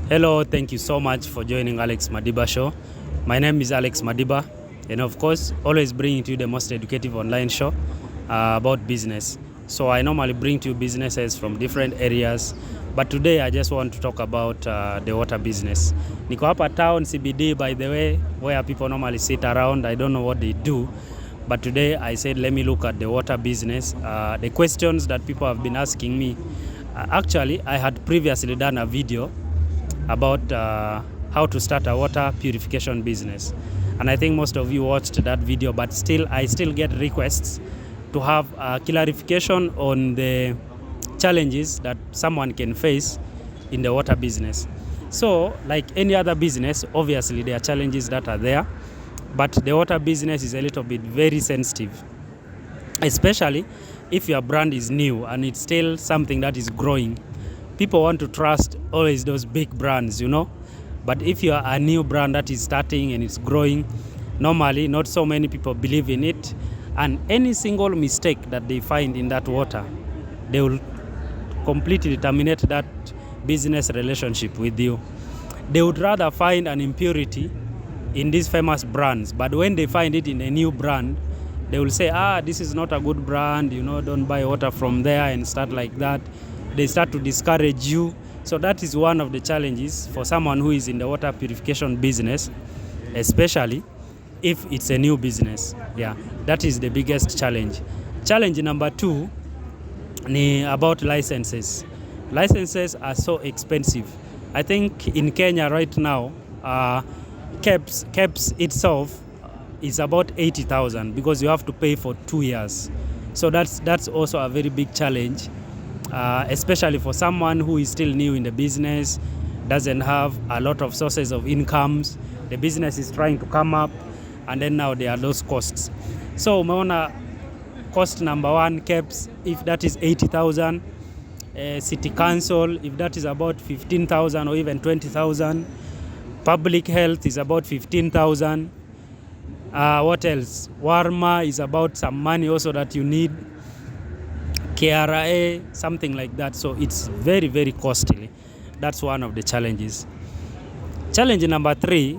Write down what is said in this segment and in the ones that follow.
Hello, thank you so much for joining Alex Madiba show. My name is Alex Madiba, and of course, always bringing to you the most educative online show about business. So I normally bring to you businesses from different areas, but today I just want to talk about the water business. Niko hapa town CBD, by the way, where people normally sit around. I don't know what they do, but today I said let me look at the water business. The questions that people have been asking me. Actually, I had previously done a video about how to start a water purification business, and I think most of you watched that video, but I still get requests to have clarification on the challenges that someone can face in the water business. So like any other business, obviously there are challenges that are there, but the water business is a little bit very sensitive, especially if your brand is new and it's still something that is growing. People want to trust always those big brands, but if you are a new brand that is starting and it's growing, normally not so many people believe in it, and any single mistake that they find in that water, they will completely terminate that business relationship with you. They would rather find an impurity in these famous brands, but when they find it in a new brand, they will say, this is not a good brand, don't buy water from there, and start like that. They start to discourage you. So that is one of the challenges for someone who is in the water purification business, especially if it's a new business. Yeah, that is the biggest challenge. Challenge number 2 ni about licenses. Licenses are so expensive. I think in Kenya right now, KEBS itself is about 80,000 because you have to pay for 2 years. So that's also a very big challenge. Especially for someone who is still new in the business, doesn't have a lot of sources of incomes, the business is trying to come up, and then now there are those costs. So umeona cost number 1, KEBS, if that is 80,000, city council, if that is about 15,000 or even 20,000, public health is about 15,000, what else? Warma is about some money also that you need, KRA, something like that. So it's very, very costly. That's one of the challenges. Challenge number 3,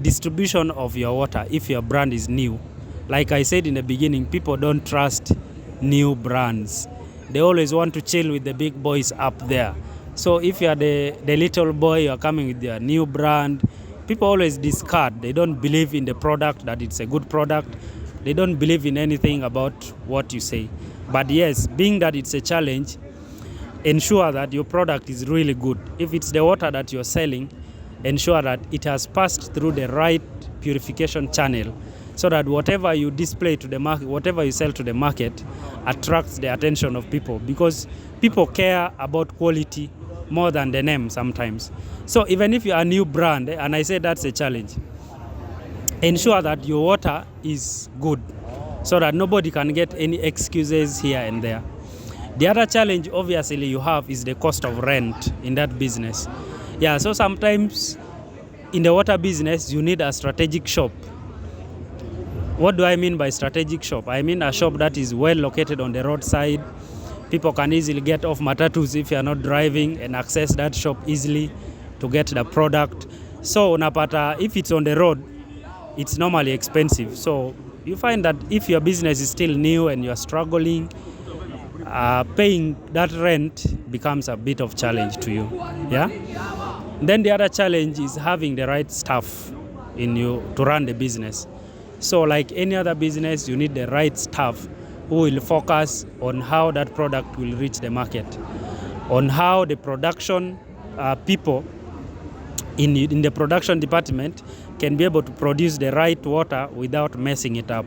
distribution of your water if your brand is new. Like I said in the beginning, people don't trust new brands. They always want to chill with the big boys up there. So if you are the little boy, you are coming with your new brand, people always discard. They don't believe in the product, that it's a good product. They don't believe in anything about what you say. But yes, being that it's a challenge, ensure that your product is really good. If it's the water that you're selling, ensure that it has passed through the right purification channel, so that whatever you display to the market, whatever you sell to the market, attracts the attention of people, because people care about quality more than the name sometimes. So even if you are a new brand, and I say that's a challenge, ensure that your water is good, so that nobody can get any excuses here and there. The other challenge obviously you have is the cost of rent in that business. Yeah, so sometimes in the water business you need a strategic shop. What do I mean by strategic shop? I mean a shop that is well located on the roadside. People can easily get off matatus if you are not driving and access that shop easily to get the product. So unapata, if it's on the road, it's normally expensive. So you find that if your business is still new and you're struggling, paying that rent becomes a bit of challenge to you. Yeah. Then the other challenge is having the right staff in you to run the business. So like any other business, you need the right staff who will focus on how that product will reach the market, on how the production people in the production department can be able to produce the right water without messing it up.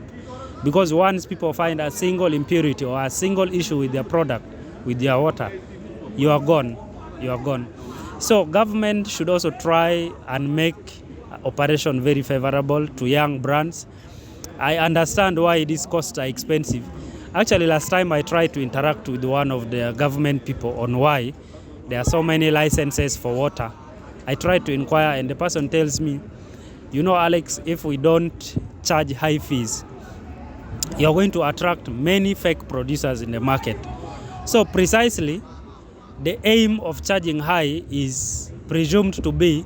Because once people find a single impurity or a single issue with their product, with their water, you are gone. So government should also try and make operation very favorable to young brands. I understand why these costs are expensive. Actually, last time I tried to interact with one of the government people on why there are so many licenses for water. I tried to inquire, and the person tells me, Alex, if we don't charge high fees, you're going to attract many fake producers in the market. So precisely, the aim of charging high is presumed to be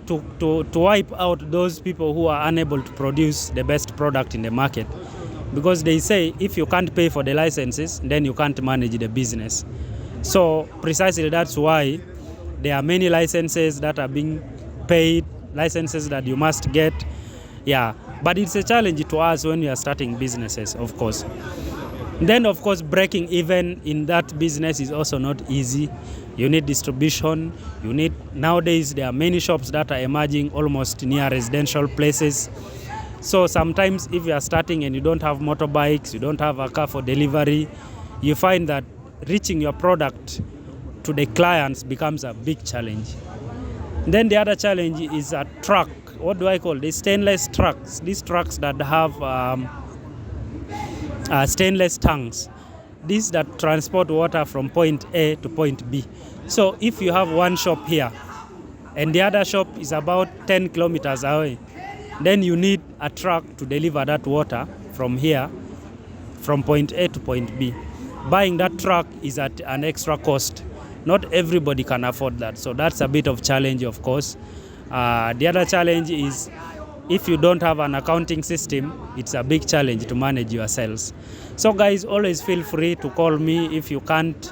to wipe out those people who are unable to produce the best product in the market. Because they say if you can't pay for the licenses, then you can't manage the business. So precisely that's why there are many licenses that are being paid, licenses that you must get. Yeah, but it's a challenge to us when we are starting businesses, of course. Then, of course, breaking even in that business is also not easy. You need distribution. Nowadays, there are many shops that are emerging almost near residential places. So sometimes if you are starting and you don't have motorbikes, you don't have a car for delivery, you find that reaching your product to the clients becomes a big challenge. Then the other challenge is a truck. What do I call the stainless trucks? These trucks that have stainless tanks. These that transport water from point A to point B. So if you have one shop here and the other shop is about 10 kilometers away, then you need a truck to deliver that water from here, from point A to point B. Buying that truck is at an extra cost. Not everybody can afford that. So that's a bit of challenge, of course. The other challenge is if you don't have an accounting system, it's a big challenge to manage your sales. So guys, always feel free to call me if you can't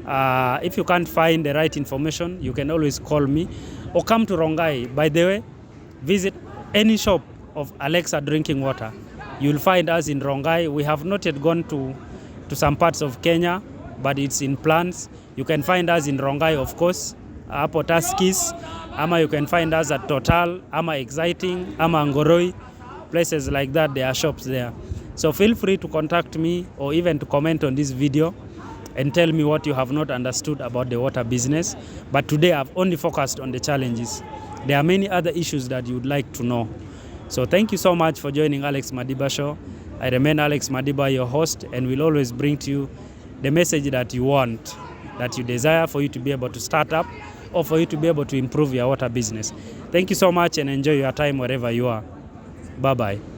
find the right information. You can always call me or come to Rongai. By the way, visit any shop of Alexa drinking water. You'll find us in Rongai. We have not yet gone to some parts of Kenya, but it's in plans. You can find us in Rongai, of course, Apo Taskis, ama you can find us at Total, ama Exciting, ama Ngoroi, places like that. There are shops there. So feel free to contact me or even to comment on this video and tell me what you have not understood about the water business. But today I've only focused on the challenges. There are many other issues that you would like to know. So thank you so much for joining Alex Madiba Show. I remain Alex Madiba, your host, and will always bring to you the message that you want, that you desire for you to be able to start up or for you to be able to improve your water business. Thank you so much and enjoy your time wherever you are. Bye-bye.